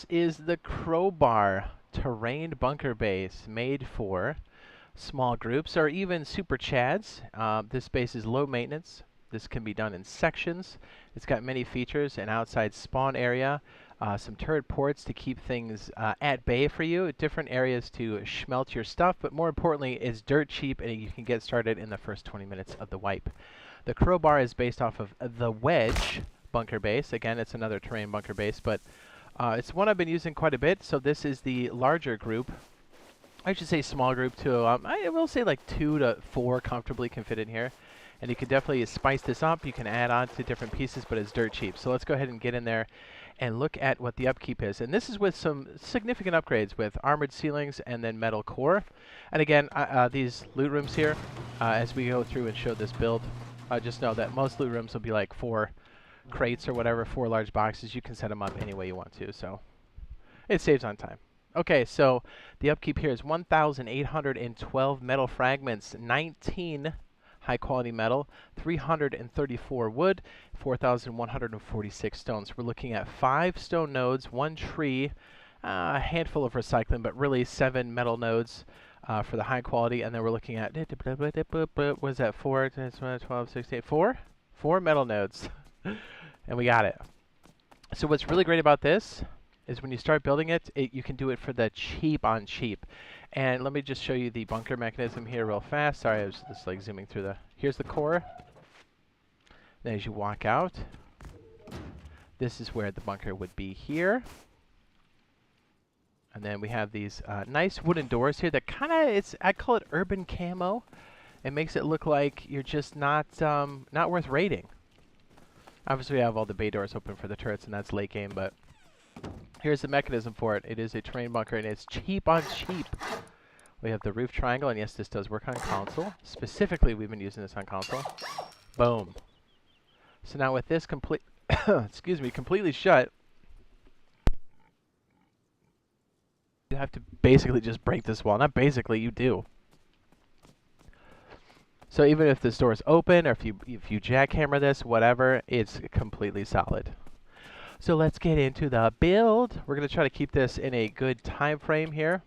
Is the Crowbar terrain bunker base made for small groups or even super chads. This base is low maintenance. This can be done in sections. It's got many features: an outside spawn area, some turret ports to keep things at bay for you, different areas to schmelt your stuff, but more importantly, it's dirt cheap and you can get started in the first 20 minutes of the wipe. The Crowbar is based off of the Wedge bunker base. Again, it's another terrain bunker base, but it's one I've been using quite a bit. So this is the larger group. I should say small group too. I will say like 2 to 4 comfortably can fit in here. And you can definitely spice this up. You can add on to different pieces, but it's dirt cheap. So let's go ahead and get in there and look at what the upkeep is. And this is with some significant upgrades with armored ceilings and then metal core. And again, these loot rooms here, as we go through and show this build, just know that most loot rooms will be like 4 crates or whatever, 4 large boxes. You can set them up any way you want to, so it saves on time. Okay, so the upkeep here is 1,812 metal fragments, 19 high quality metal, 334 wood, 4,146 stones. We're looking at 5 stone nodes, 1 tree, a handful of recycling, but really 7 metal nodes for the high quality. And then we're looking at, what is that, 4, 12, 16, 4 metal nodes. And we got it. So what's really great about this is when you start building it, you can do it for the cheap on cheap. And let me just show you the bunker mechanism here real fast. Sorry, I was just like zooming through the... Here's the core. Then as you walk out, this is where the bunker would be here. And then we have these nice wooden doors here that kind of, I call it urban camo. It makes it look like you're just not worth raiding. Obviously, we have all the bay doors open for the turrets, and that's late game, but here's the mechanism for it. It is a terrain bunker, and it's cheap on cheap. We have the roof triangle, and yes, this does work on console. Specifically, we've been using this on console. Boom. So now with this completely shut, you have to basically just break this wall. Not basically, you do. So even if this door is open, or if you jackhammer this, whatever, it's completely solid. So let's get into the build. We're going to try to keep this in a good time frame here.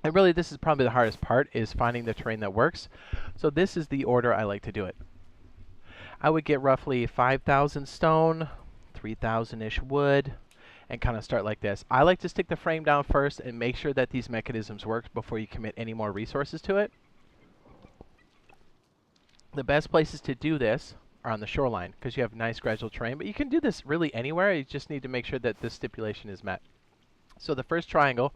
And really, this is probably the hardest part, is finding the terrain that works. So this is the order I like to do it. I would get roughly 5,000 stone, 3,000-ish wood, and kind of start like this. I like to stick the frame down first and make sure that these mechanisms work before you commit any more resources to it. The best places to do this are on the shoreline because you have nice gradual terrain, but you can do this really anywhere. You just need to make sure that this stipulation is met. So the first triangle,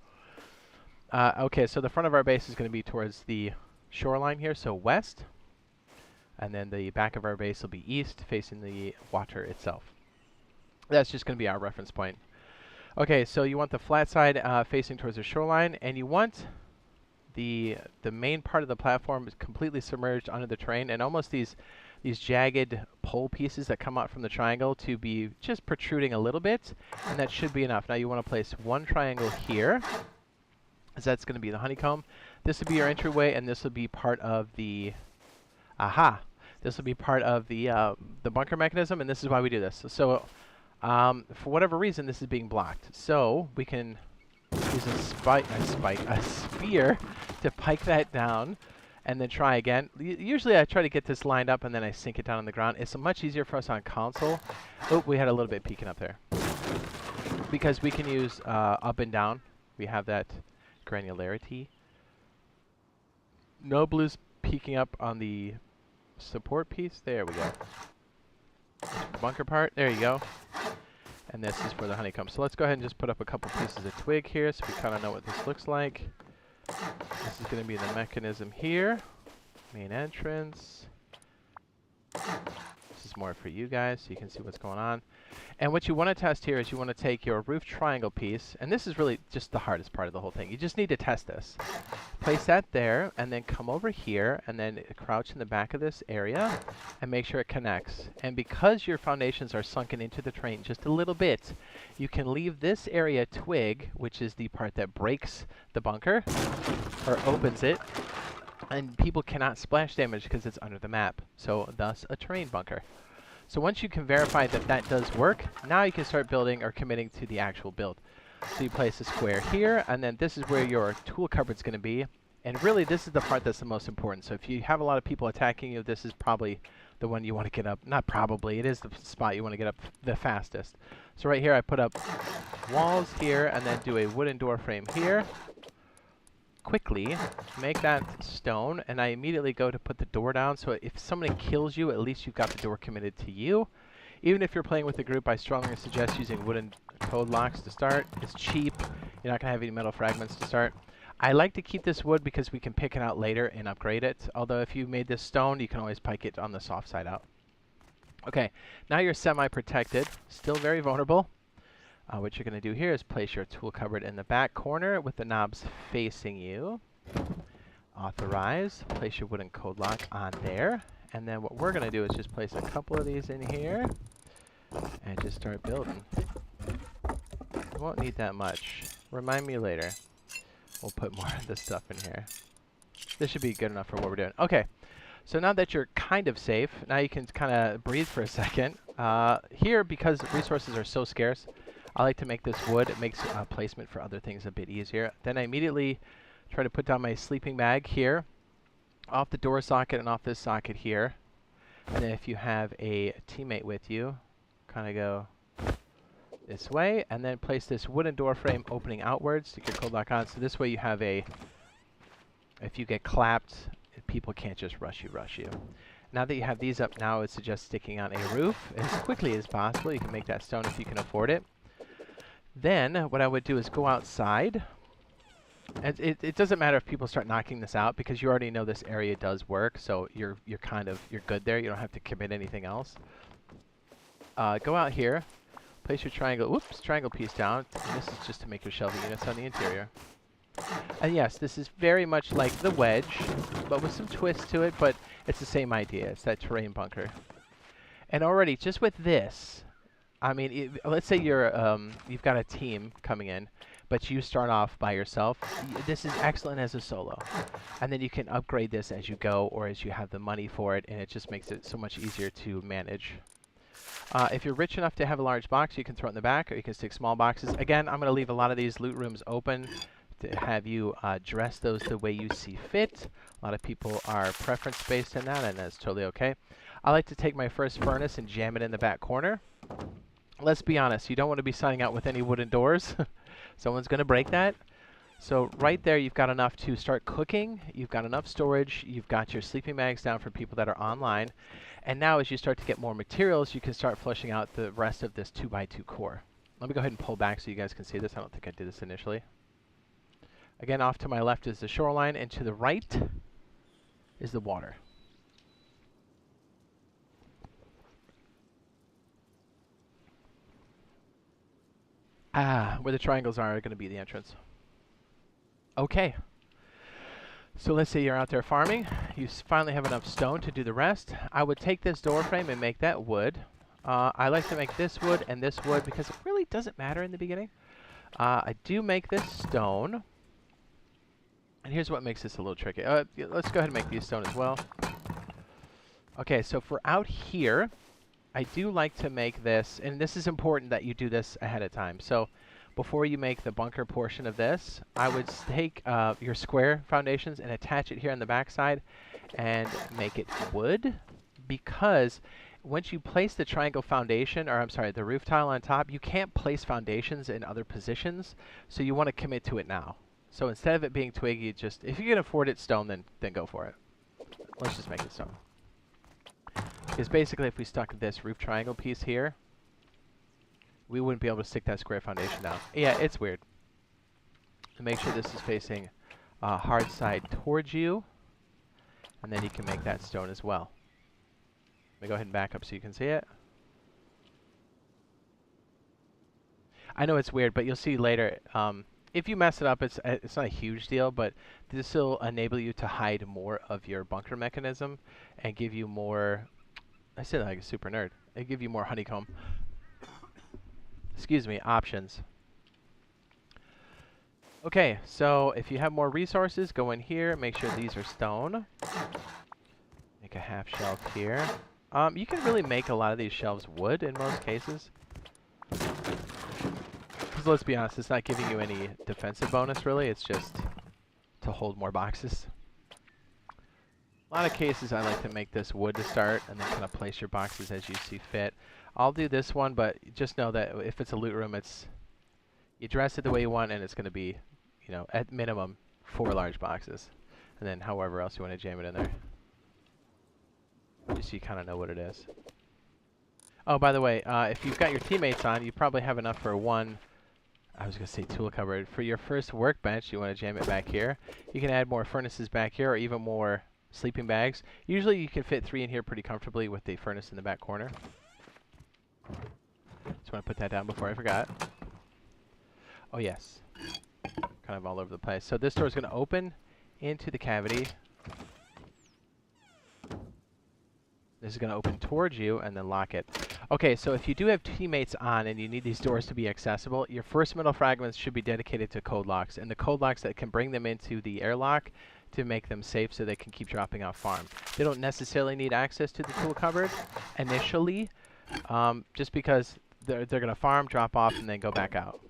okay, so the front of our base is going to be towards the shoreline here, so west, and then the back of our base will be east, facing the water itself. That's just going to be our reference point. Okay, so you want the flat side facing towards the shoreline, and you want the main part of the platform is completely submerged under the terrain, and almost these jagged pole pieces that come out from the triangle to be just protruding a little bit, and that should be enough. Now you want to place 1 triangle here, as that's going to be the honeycomb. This will be your entryway, and this will be part of the this will be part of the bunker mechanism, and this is why we do this. So for whatever reason, this is being blocked, so we can use a spear to pike that down, and then try again. Usually I try to get this lined up and then I sink it down on the ground. It's much easier for us on console. Oh, we had a little bit peeking up there. Because we can use up and down. We have that granularity. No blues peeking up on the support piece. There we go. Bunker part. There you go. And this is for the honeycomb. So let's go ahead and just put up a couple pieces of twig here so we kind of know what this looks like. This is going to be the mechanism here. Main entrance. This is more for you guys so you can see what's going on. And what you want to test here is you want to take your roof triangle piece, and this is really just the hardest part of the whole thing. You just need to test this. Place that there, and then come over here, and then crouch in the back of this area, and make sure it connects. And because your foundations are sunken into the terrain just a little bit, you can leave this area twig, which is the part that breaks the bunker, or opens it, and people cannot splash damage because it's under the map. So thus a terrain bunker. So once you can verify that that does work, now you can start building or committing to the actual build. So you place a square here, and then this is where your tool cupboard's going to be. And really, this is the part that's the most important. So if you have a lot of people attacking you, this is probably the one you want to get up. Not probably, it is the spot you want to get up the fastest. So right here, I put up walls here, and then do a wooden door frame here. Quickly make that stone, and I immediately go to put the door down. So if somebody kills you, at least you've got the door committed to you. Even if you're playing with a group, I strongly suggest using wooden code locks to start. It's cheap. You're not going to have any metal fragments to start. I like to keep this wood because we can pick it out later and upgrade it. Although if you made this stone, you can always pike it on the soft side out. Okay, now you're semi-protected. Still very vulnerable. What you're going to do here is place your tool cupboard in the back corner with the knobs facing you. Authorize. Place your wooden code lock on there. And then what we're going to do is just place a couple of these in here and just start building. You won't need that much. Remind me later. We'll put more of this stuff in here. This should be good enough for what we're doing. Okay, so now that you're kind of safe, now you can kind of breathe for a second. Here, because resources are so scarce, I like to make this wood. It makes placement for other things a bit easier. Then I immediately try to put down my sleeping bag here, off the door socket and off this socket here. And then if you have a teammate with you, kind of go this way, and then place this wooden door frame opening outwards. Stick your code lock on, so this way you have a, if you get clapped, people can't just rush you. Now that you have these up, now I would suggest sticking on a roof as quickly as possible. You can make that stone if you can afford it. Then what I would do is go outside. And it doesn't matter if people start knocking this out because you already know this area does work, so you're good there. You don't have to commit anything else. Go out here. Place your triangle piece down. And this is just to make your shelving units on the interior. And yes, this is very much like the wedge, but with some twist to it, but it's the same idea. It's that terrain bunker. And already, just with this, I mean, let's say you've got a team coming in, but you start off by yourself. This is excellent as a solo. And then you can upgrade this as you go or as you have the money for it, and it just makes it so much easier to manage. If you're rich enough to have a large box, you can throw it in the back, or you can stick small boxes. Again, I'm going to leave a lot of these loot rooms open to have you dress those the way you see fit. A lot of people are preference-based in that, and that's totally okay. I like to take my first furnace and jam it in the back corner. Let's be honest, you don't want to be signing out with any wooden doors. Someone's going to break that. So right there, you've got enough to start cooking. You've got enough storage. You've got your sleeping bags down for people that are online. And now as you start to get more materials, you can start flushing out the rest of this 2x2 core. Let me go ahead and pull back so you guys can see this. I don't think I did this initially. Again, off to my left is the shoreline, and to the right is the water. Where the triangles are going to be the entrance. Okay. So let's say you're out there farming. You finally have enough stone to do the rest. I would take this door frame and make that wood. I like to make this wood and this wood because it really doesn't matter in the beginning. I do make this stone. And here's what makes this a little tricky. Let's go ahead and make these stone as well. Okay, so for out here, I do like to make this, and this is important that you do this ahead of time. So before you make the bunker portion of this, I would take your square foundations and attach it here on the back side and make it wood, because once you place the triangle foundation, or I'm sorry, the roof tile on top, you can't place foundations in other positions, so you want to commit to it now. So instead of it being twiggy, just, if you can afford it stone, then go for it. Let's just make it stone. Because basically if we stuck this roof triangle piece here, we wouldn't be able to stick that square foundation down. Yeah, it's weird. And make sure this is facing hard side towards you, and then you can make that stone as well. Let me go ahead and back up so you can see it. I know it's weird, but you'll see later. If you mess it up, it's not a huge deal, but this will enable you to hide more of your bunker mechanism and give you more, I said like a super nerd, it'll give you more honeycomb, excuse me, options. Okay, so if you have more resources, go in here, make sure these are stone. Make a half shelf here. You can really make a lot of these shelves wood in most cases. Because let's be honest, it's not giving you any defensive bonus, really. It's just to hold more boxes. A lot of cases, I like to make this wood to start, and then kind of place your boxes as you see fit. I'll do this one, but just know that if it's a loot room, you dress it the way you want, and it's going to be, you know, at minimum 4 large boxes, and then however else you want to jam it in there. Just so you kind of know what it is. Oh, by the way, if you've got your teammates on, you probably have enough for one, I was going to say tool cupboard. For your first workbench, you want to jam it back here. You can add more furnaces back here, or even more sleeping bags. Usually you can fit 3 in here pretty comfortably with the furnace in the back corner. Just want to put that down before I forgot. Oh, yes. Kind of all over the place. So this door is going to open into the cavity. This is going to open towards you and then lock it. Okay, so if you do have teammates on and you need these doors to be accessible, your first metal fragments should be dedicated to code locks, and the code locks that can bring them into the airlock to make them safe so they can keep dropping off farm. They don't necessarily need access to the tool cupboard initially, just because they're going to farm, drop off, and then go back out.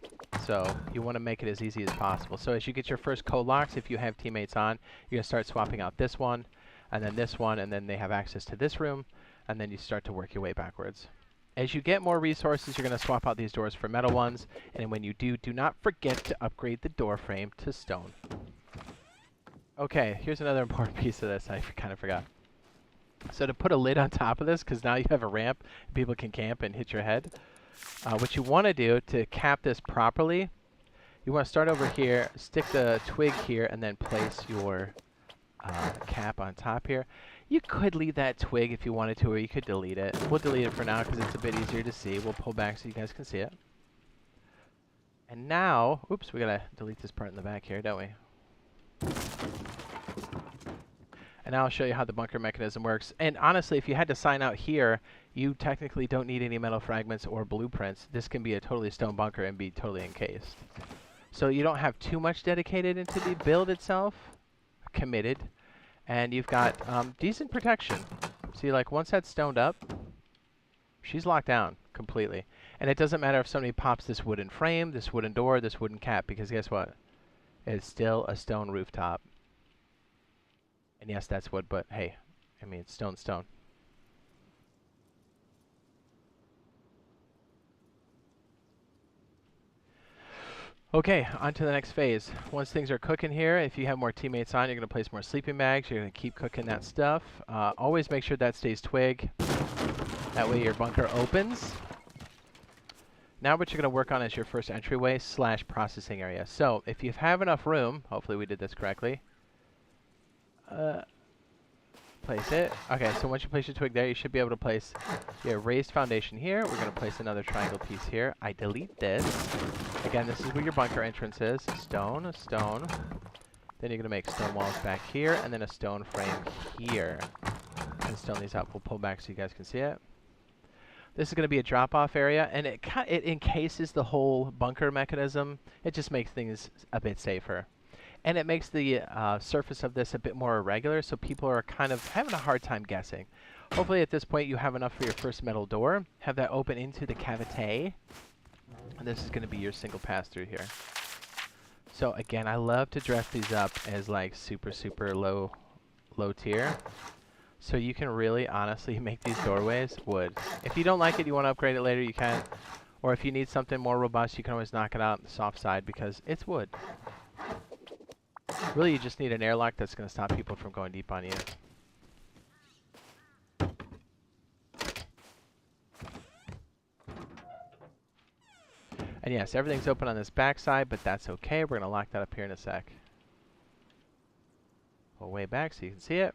So you want to make it as easy as possible. So as you get your first code locks, if you have teammates on, you're going to start swapping out this one, and then they have access to this room, and then you start to work your way backwards. As you get more resources, you're going to swap out these doors for metal ones, and when you do not forget to upgrade the door frame to stone. Okay, here's another important piece of this I kind of forgot. So to put a lid on top of this, because now you have a ramp, people can camp and hit your head, what you want to do to cap this properly, you want to start over here, stick the twig here, and then place your cap on top here. You could leave that twig if you wanted to, or you could delete it. We'll delete it for now because it's a bit easier to see. We'll pull back so you guys can see it. And now, oops, we gotta delete this part in the back here, don't we? And now I'll show you how the bunker mechanism works. And honestly, if you had to sign out here, you technically don't need any metal fragments or blueprints. This can be a totally stone bunker and be totally encased. So you don't have too much dedicated into the build itself, committed, and you've got decent protection. See, like once that's stoned up, she's locked down completely. And it doesn't matter if somebody pops this wooden frame, this wooden door, this wooden cap, because guess what? It's still a stone rooftop. And yes, that's wood, but hey, I mean, it's stone. Okay, on to the next phase. Once things are cooking here, if you have more teammates on, you're going to place more sleeping bags. You're going to keep cooking that stuff. Always make sure that stays twig. That way your bunker opens. Now what you're going to work on is your first entryway / processing area. So if you have enough room, hopefully we did this correctly. Place it. Okay, so once you place your twig there, you should be able to place your raised foundation here. We're going to place another triangle piece here. I delete this. Again, this is where your bunker entrance is. Stone, stone. Then you're going to make stone walls back here, and then a stone frame here. And stone these up. We'll pull back so you guys can see it. This is going to be a drop-off area, and it encases the whole bunker mechanism. It just makes things a bit safer. And it makes the surface of this a bit more irregular, so people are kind of having a hard time guessing. Hopefully at this point you have enough for your first metal door. Have that open into the cavite. And this is going to be your single pass through here. So again, I love to dress these up as like super low tier. So you can really honestly make these doorways wood. If you don't like it, you want to upgrade it later, you can. Or if you need something more robust, you can always knock it out on the soft side because it's wood. Really, you just need an airlock that's going to stop people from going deep on you. And yes, everything's open on this back side, but that's okay. We're going to lock that up here in a sec. Pull way back so you can see it.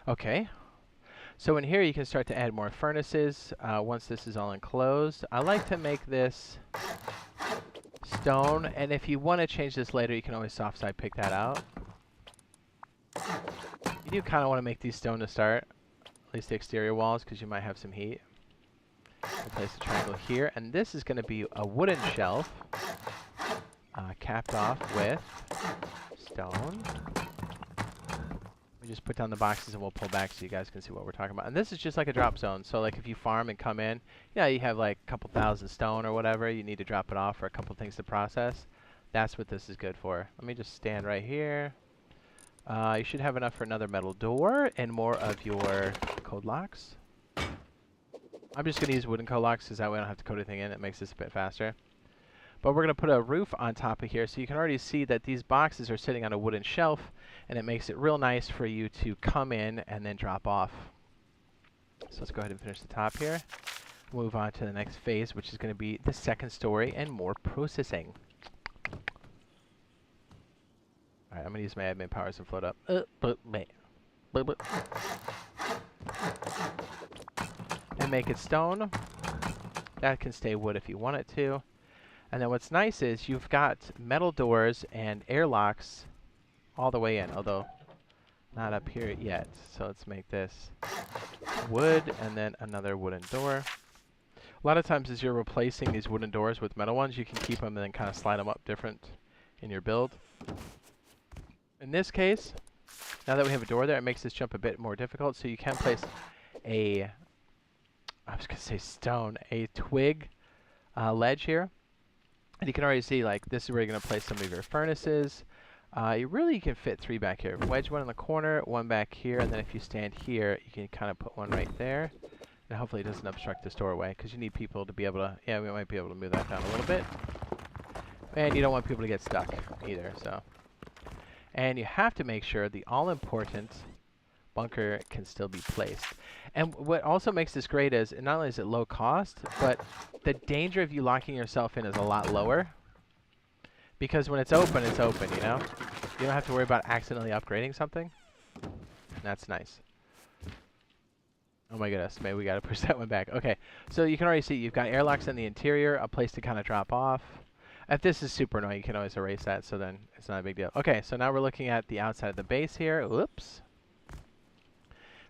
Okay. So in here, you can start to add more furnaces once this is all enclosed. I like to make this stone, and if you want to change this later, you can always soft side pick that out. You do kind of want to make these stone to start, at least the exterior walls, because you might have some heat. We'll place a triangle here, and this is going to be a wooden shelf capped off with stone. You just put down the boxes and we'll pull back so you guys can see what we're talking about. And this is just like a drop zone. So like if you farm and come in, yeah, you have like a couple thousand stone or whatever. You need to drop it off for a couple things to process. That's what this is good for. Let me just stand right here. You should have enough for another metal door and more of your code locks. I'm just going to use wooden code locks because that way I don't have to code anything in. It makes this a bit faster. But we're going to put a roof on top of here, so you can already see that these boxes are sitting on a wooden shelf, and it makes it real nice for you to come in and then drop off. So let's go ahead and finish the top here. Move on to the next phase, which is going to be the second story and more processing. Alright, I'm going to use my admin powers and float up. And make it stone. That can stay wood if you want it to. And then what's nice is you've got metal doors and airlocks all the way in, although not up here yet. So let's make this wood and then another wooden door. A lot of times as you're replacing these wooden doors with metal ones, you can keep them and then kind of slide them up different in your build. In this case, now that we have a door there, it makes this jump a bit more difficult. So you can place a, I was going to say stone, a twig ledge here. And you can already see, like, this is where you're going to place some of your furnaces. You can fit 3 back here. Wedge one in the corner, one back here, and then if you stand here, you can kind of put one right there. And hopefully it doesn't obstruct this doorway, because you need people to be able to, yeah, we might be able to move that down a little bit. And you don't want people to get stuck either, so. And you have to make sure the all-important bunker can still be placed. And what also makes this great is, not only is it low cost, but the danger of you locking yourself in is a lot lower. Because when it's open, you know? You don't have to worry about accidentally upgrading something. That's nice. Oh my goodness, maybe we gotta push that one back. Okay, so you can already see you've got airlocks in the interior, a place to kind of drop off. If this is super annoying, you can always erase that, so then it's not a big deal. Okay, so now we're looking at the outside of the base here. Whoops.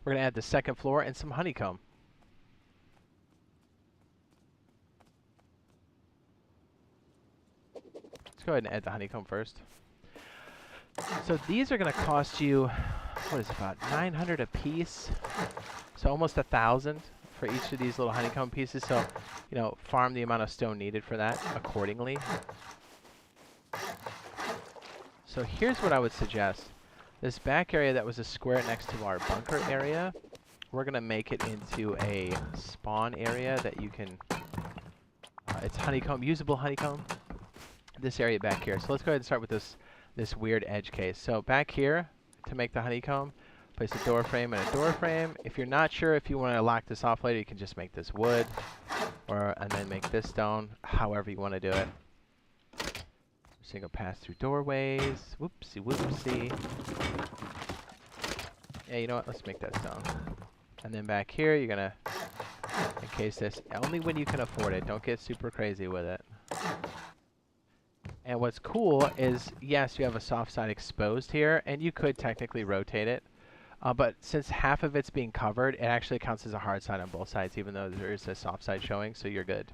We're going to add the second floor and some honeycomb. Let's go ahead and add the honeycomb first. So these are going to cost you, what is it, about 900 a piece? So almost 1,000 for each of these little honeycomb pieces. So, you know, farm the amount of stone needed for that accordingly. So here's what I would suggest. This back area that was a square next to our bunker area, we're going to make it into a spawn area that you can, it's honeycomb, usable honeycomb. This area back here. So let's go ahead and start with this weird edge case. So back here, to make the honeycomb, place a door frame and a door frame. If you're not sure if you want to lock this off later, you can just make this wood, and then make this stone, however you want to do it. Single pass-through doorways. Whoopsie, whoopsie. Yeah, you know what? Let's make that stone. And then back here, you're going to encase this only when you can afford it. Don't get super crazy with it. And what's cool is, yes, you have a soft side exposed here, and you could technically rotate it. But since half of it's being covered, it actually counts as a hard side on both sides, even though there is a soft side showing, so you're good.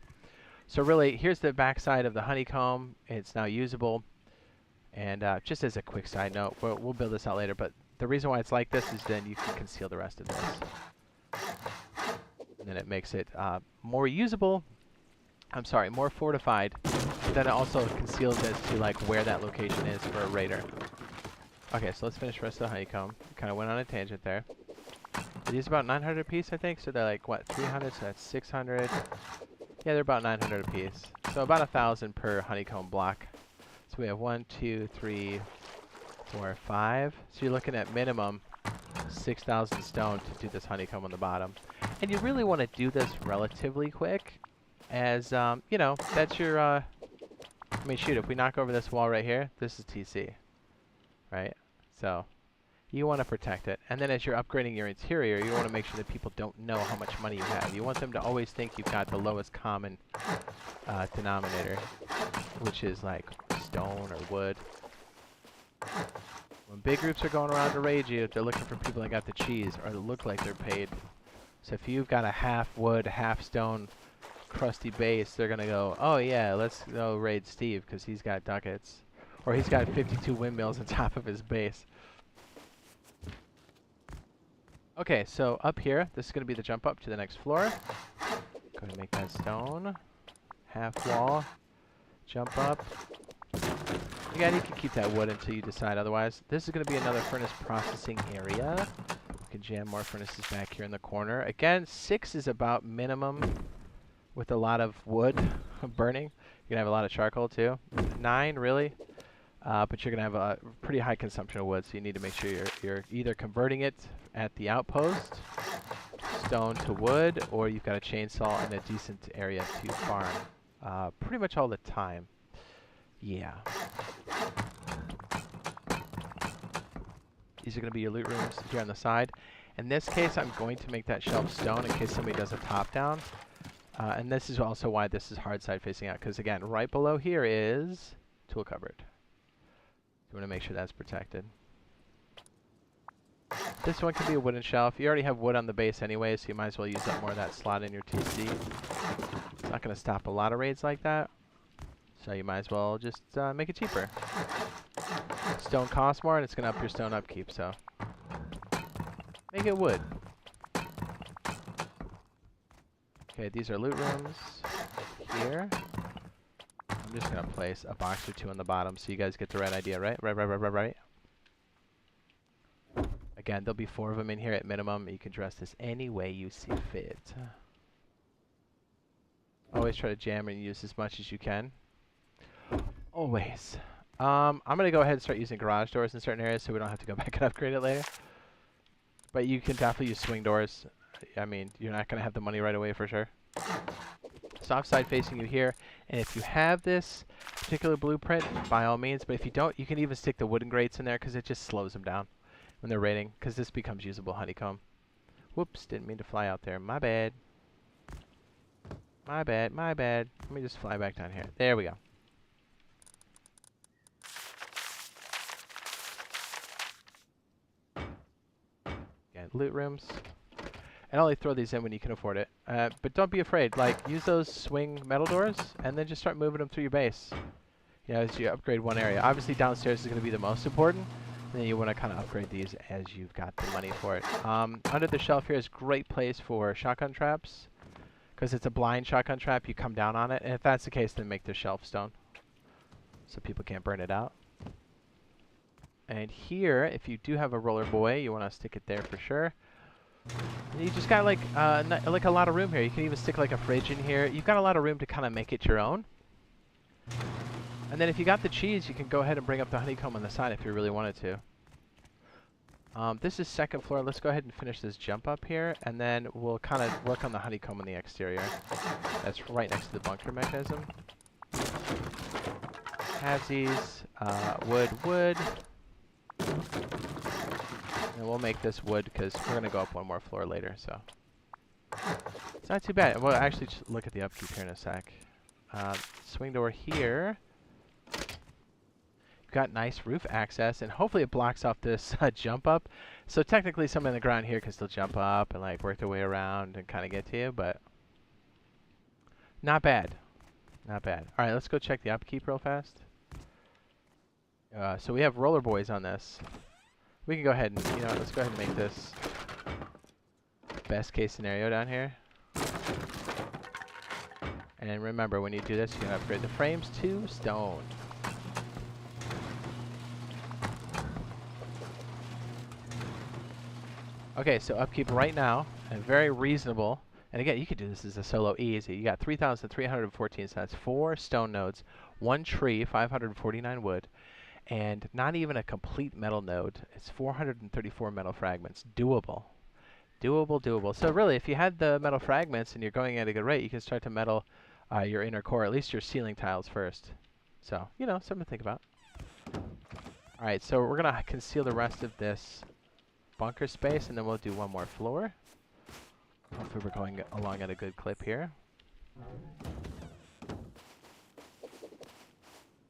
So really, here's the back side of the honeycomb. It's now usable. And just as a quick side note, we'll build this out later, but the reason why it's like this is then you can conceal the rest of this. And then it makes it more usable. I'm sorry, more fortified. But then it also conceals as to like where that location is for a raider. Okay, so let's finish the rest of the honeycomb. Kind of went on a tangent there. These are about 900 a piece, I think. So they're like, what, 300? So that's 600. Yeah, they're about 900 a piece. So about 1,000 per honeycomb block. So we have 1, 2, 3, 4, 5. So you're looking at minimum 6,000 stone to do this honeycomb on the bottom. And you really want to do this relatively quick, as, you know, that's your, I mean, shoot, if we knock over this wall right here, this is TC, right? So you want to protect it. And then as you're upgrading your interior, you want to make sure that people don't know how much money you have. You want them to always think you've got the lowest common denominator, which is like stone or wood. When big groups are going around to raid you, they're looking for people that got the cheese or that look like they're paid. So if you've got a half wood, half stone, crusty base, they're going to go, oh yeah, let's go raid Steve because he's got ducats. Or he's got 52 windmills on top of his base. Okay, so up here, this is going to be the jump up to the next floor. Go ahead and make that stone. Half wall. Jump up. Again, you can keep that wood until you decide otherwise. This is going to be another furnace processing area. You can jam more furnaces back here in the corner. Again, 6 is about minimum with a lot of wood burning. You're going to have a lot of charcoal too. 9, really. But you're going to have a pretty high consumption of wood, so you need to make sure you're either converting it at the outpost, stone to wood, or you've got a chainsaw and a decent area to farm. Pretty much all the time. Yeah. These are going to be your loot rooms here on the side. In this case, I'm going to make that shelf stone in case somebody does a top down. And this is also why this is hard side facing out, because again, right below here is tool cupboard. You want to make sure that's protected. This one can be a wooden shelf. You already have wood on the base anyway, so you might as well use up more of that slot in your TC. It's not going to stop a lot of raids like that, so you might as well just make it cheaper. Stone costs more, and it's going to up your stone upkeep, so make it wood. Okay, these are loot rooms here. I'm just going to place a box or 2 on the bottom so you guys get the right idea, right? Right. Again, there'll be 4 of them in here at minimum. You can dress this any way you see fit. Always try to jam and use as much as you can. Always. I'm going to go ahead and start using garage doors in certain areas so we don't have to go back and upgrade it later. But you can definitely use swing doors. I mean, you're not going to have the money right away for sure. Soft side facing you here. And if you have this particular blueprint, by all means. But if you don't, you can even stick the wooden grates in there because it just slows them down when they're raiding, because this becomes usable honeycomb. Whoops, didn't mean to fly out there. My bad. My bad. Let me just fly back down here. There we go. Again, loot rooms. And only throw these in when you can afford it. But don't be afraid. Like, use those swing metal doors, and then just start moving them through your base. You know, as you upgrade one area. Obviously, downstairs is going to be the most important. And then you want to kind of upgrade these as you've got the money for it. Under the shelf here is a great place for shotgun traps. Because it's a blind shotgun trap, you come down on it. And if that's the case, then make the shelf stone. So people can't burn it out. And here, if you do have a roller boy, you want to stick it there for sure. You just got like a lot of room here. You can even stick like a fridge in here. You've got a lot of room to kind of make it your own. And then if you got the cheese, you can go ahead and bring up the honeycomb on the side if you really wanted to. This is second floor. Let's go ahead and finish this jump up here, and then we'll kind of work on the honeycomb on the exterior. That's right next to the bunker mechanism. Halvesies, wood. And we'll make this wood because we're going to go up one more floor later, so. It's not too bad. We'll actually just look at the upkeep here in a sec. Swing door here. You've got nice roof access, and hopefully it blocks off this jump up. So technically someone in the ground here can still jump up and like work their way around and kind of get to you, but not bad. Not bad. All right, let's go check the upkeep real fast. So we have roller boys on this. We can go ahead and, you know, let's go ahead and make this best case scenario down here. And remember, when you do this, you can upgrade the frames to stone. Okay, so upkeep right now, and very reasonable. And again, you could do this as a solo easy. You got 3,314 sets, 4 stone nodes, 1 tree, 549 wood. And not even a complete metal node. It's 434 metal fragments. Doable. Doable. So really, if you had the metal fragments and you're going at a good rate, you can start to metal your inner core, at least your ceiling tiles first. So, you know, something to think about. All right, so we're going to conceal the rest of this bunker space, and then we'll do one more floor. Hopefully we're going along at a good clip here.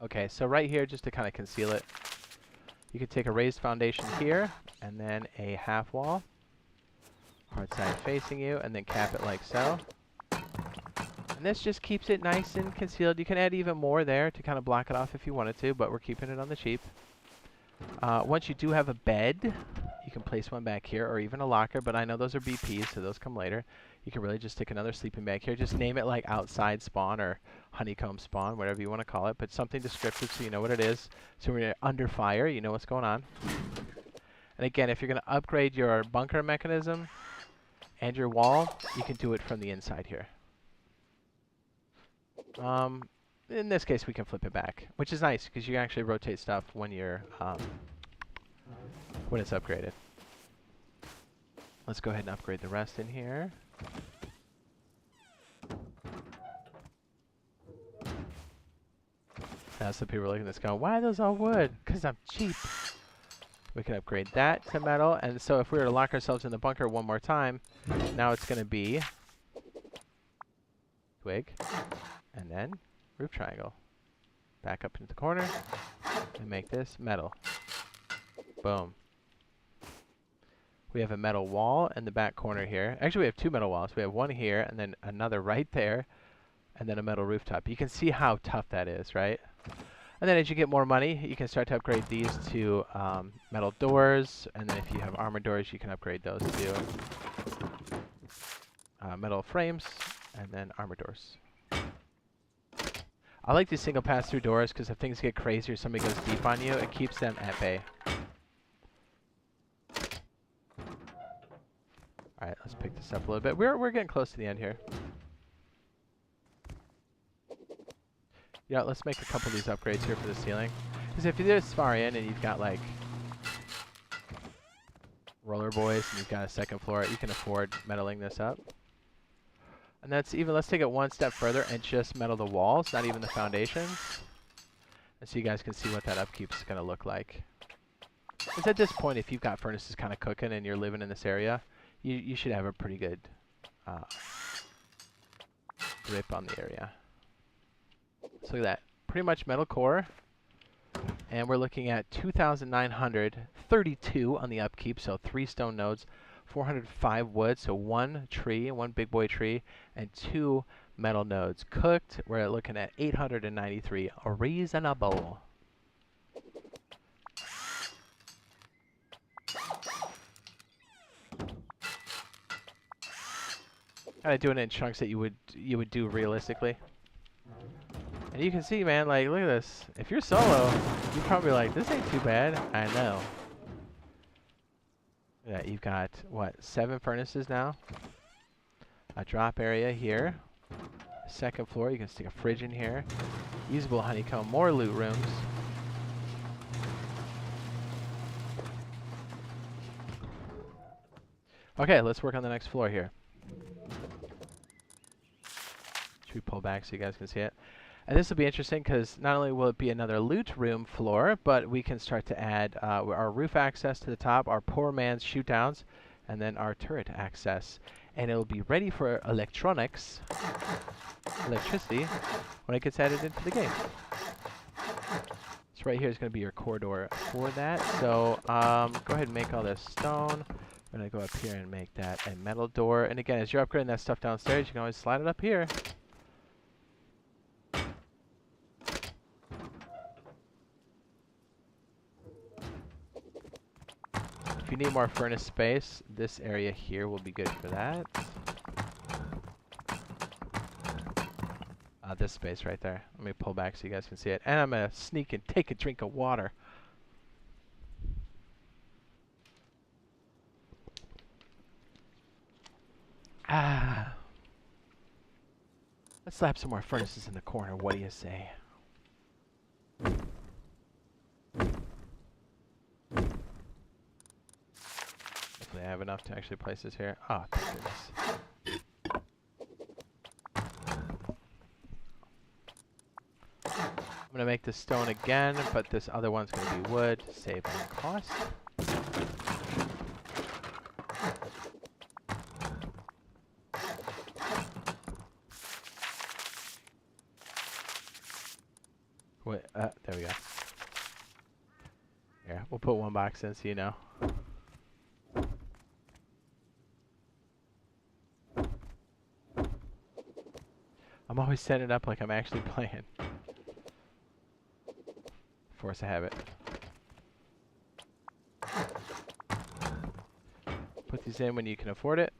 Okay, so right here, just to kind of conceal it, you could take a raised foundation here, and then a half wall, hard side facing you, and then cap it like so. And this just keeps it nice and concealed. You can add even more there to kind of block it off if you wanted to, but we're keeping it on the cheap. Once you do have a bed, you can place one back here, or even a locker, but I know those are BPs, so those come later. You can really just stick another sleeping bag here. Just name it like outside spawn or honeycomb spawn, whatever you want to call it, but something descriptive so you know what it is. So when you're under fire, you know what's going on. And again, if you're going to upgrade your bunker mechanism and your wall, you can do it from the inside here. In this case, we can flip it back, which is nice because you can actually rotate stuff when you're when it's upgraded. Let's go ahead and upgrade the rest in here. Now some people are looking at this going, why are those all wood? Because I'm cheap. We can upgrade that to metal, and so if we were to lock ourselves in the bunker one more time, now it's going to be twig, and then roof triangle. Back up into the corner, and make this metal. Boom. We have a metal wall in the back corner here. Actually, we have two metal walls. We have one here, and then another right there, and then a metal rooftop. You can see how tough that is, right? And then as you get more money, you can start to upgrade these to metal doors, and then if you have armor doors, you can upgrade those to metal frames, and then armor doors. I like these single pass-through doors because if things get crazy or somebody goes deep on you, it keeps them at bay. Alright, let's pick this up a little bit. We're getting close to the end here. Yeah, let's make a couple of these upgrades here for the ceiling. Because if you're this far in and you've got like roller boys and you've got a second floor, you can afford metaling this up. And that's even, let's take it one step further and just metal the walls, not even the foundations. And so you guys can see what that upkeep is going to look like. Because at this point, if you've got furnaces kind of cooking and you're living in this area, you should have a pretty good grip on the area. So look at that. Pretty much metal core. And we're looking at 2,932 on the upkeep, so 3 stone nodes, 405 wood, so 1 tree, 1 big boy tree, and 2 metal nodes. Cooked, we're looking at 893. Reasonable. Kind of doing it in chunks that you would do realistically. And you can see, man, like, look at this. If you're solo, you're probably like, this ain't too bad. I know. Yeah, you've got, what, 7 furnaces now? A drop area here. Second floor, you can stick a fridge in here. Usable honeycomb, more loot rooms. Okay, let's work on the next floor here. Should we pull back so you guys can see it? And this will be interesting because not only will it be another loot room floor, but we can start to add our roof access to the top, our poor man's shoot downs, and then our turret access. And it will be ready for electricity, when it gets added into the game. So right here is going to be your corridor for that. So go ahead and make all this stone. I'm going to go up here and make that a metal door. And again, as you're upgrading that stuff downstairs, you can always slide it up here. If you need more furnace space, this area here will be good for that. This space right there. Let me pull back so you guys can see it. And I'm going to sneak and take a drink of water. Let's slap some more furnaces in the corner. What do you say? Hopefully I have enough to actually place this here. Oh, thank goodness. I'm going to make this stone again, but this other one's going to be wood to save on cost. Wait, there we go. Here, we'll put one box in so you know. I'm always setting it up like I'm actually playing. Force a habit. Put these in when you can afford it.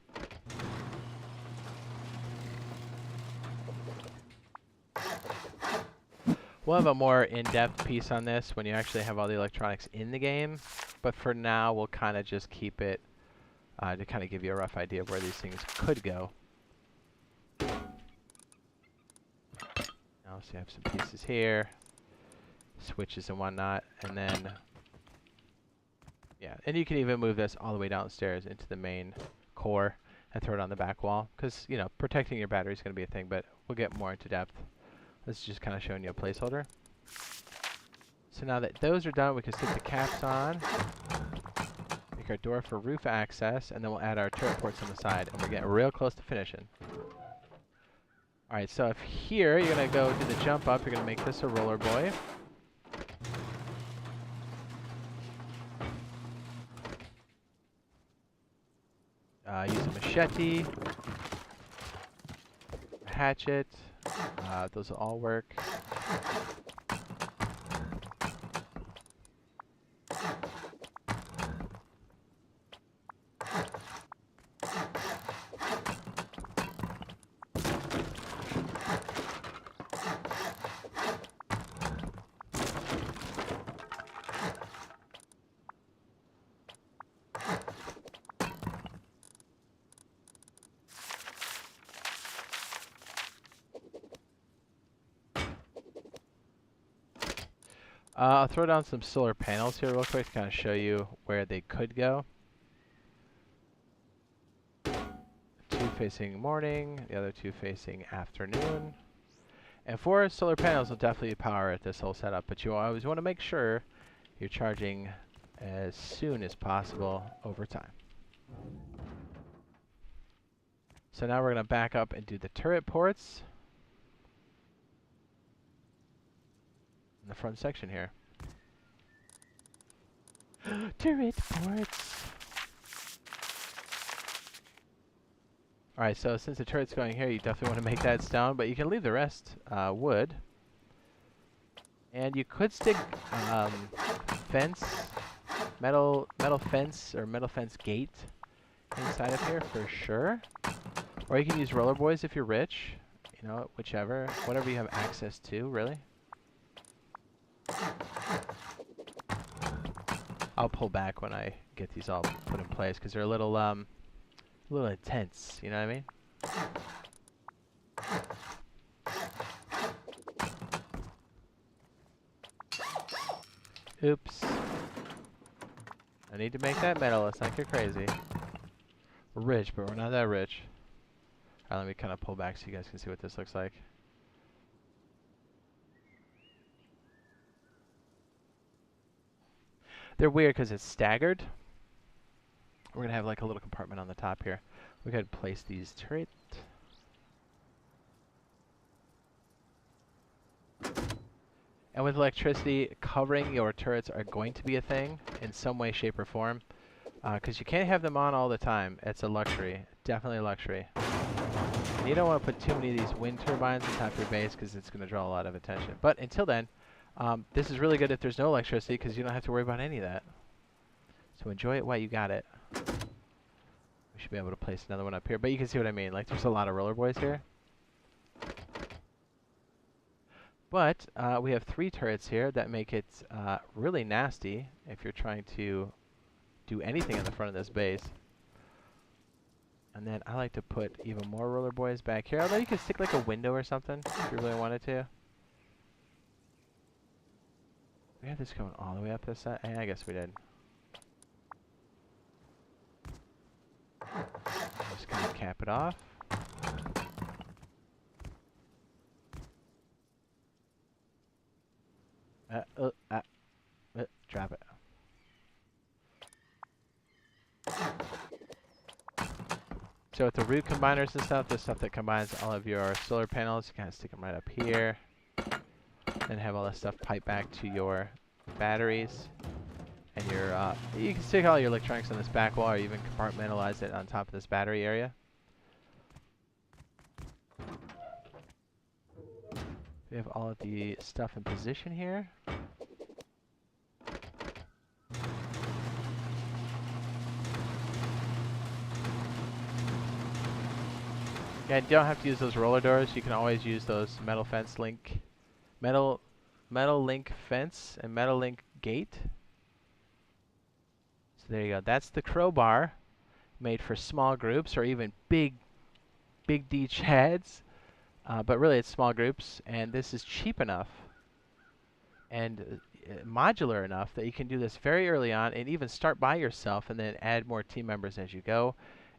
We'll have a more in-depth piece on this when you actually have all the electronics in the game, but for now we'll kind of just keep it to kind of give you a rough idea of where these things could go. Now, so you have some pieces here, switches and whatnot, and then, yeah, and you can even move this all the way downstairs into the main core and throw it on the back wall, because, you know, protecting your battery is going to be a thing, but we'll get more into depth. This is just kind of showing you a placeholder. So now that those are done, we can stick the caps on, make our door for roof access, and then we'll add our turret ports on the side, and we're getting real close to finishing. Alright, so if here you're going to go do the jump up, you're going to make this a roller boy. Use a machete, a hatchet. Those will all work. I'll throw down some solar panels here real quick to kind of show you where they could go. 2 facing morning, the other 2 facing afternoon. And 4 solar panels will definitely power this whole setup, but you always want to make sure you're charging as soon as possible over time. So now we're going to back up and do the turret ports in the front section here. Turret ports! Alright, so since the turret's going here, you definitely want to make that stone, but you can leave the rest wood. And you could stick fence, metal fence or metal fence gate inside of here for sure. Or you can use roller boys if you're rich. You know, whichever, whatever you have access to, really. I'll pull back when I get these all put in place because they're a little intense. You know what I mean? Oops. I need to make that metal. Let's not get crazy. We're rich, but we're not that rich. Alright, let me kind of pull back so you guys can see what this looks like. They're weird because it's staggered. We're going to have like a little compartment on the top here. We could place these turrets. And with electricity, covering your turrets are going to be a thing in some way, shape, or form. Because you can't have them on all the time. It's a luxury. Definitely a luxury. And you don't want to put too many of these wind turbines on top of your base because it's going to draw a lot of attention. But until then, this is really good if there's no electricity because you don't have to worry about any of that. So enjoy it while you got it. We should be able to place another one up here. But you can see what I mean. Like, there's a lot of roller boys here. But we have 3 turrets here that make it really nasty if you're trying to do anything on the front of this base. And then I like to put even more roller boys back here. Although you could stick like a window or something if you really wanted to. We have this going all the way up this side. Yeah, I guess we did. Just gonna cap it off. Drop it. So with the root combiners and stuff, the stuff that combines all of your solar panels, you kind of stick them right up here. Then have all this stuff pipe back to your batteries. And your, you can stick all your electronics on this back wall or even compartmentalize it on top of this battery area. We have all of the stuff in position here. Yeah, you don't have to use those roller doors. You can always use those metal link fence and metal link gate. So there you go. That's the crowbar, made for small groups or even big D chads. But really, it's small groups, and this is cheap enough and modular enough that you can do this very early on and even start by yourself and then add more team members as you go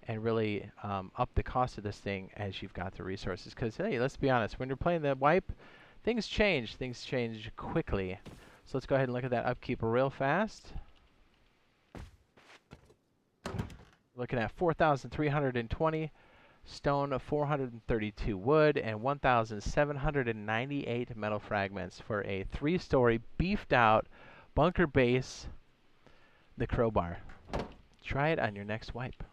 and really up the cost of this thing as you've got the resources. Because, hey, let's be honest, when you're playing the wipe, things change. Things change quickly. So let's go ahead and look at that upkeep real fast. Looking at 4,320 stone, 432 wood, and 1,798 metal fragments for a 3-story beefed out bunker base, the Crowbar. Try it on your next wipe.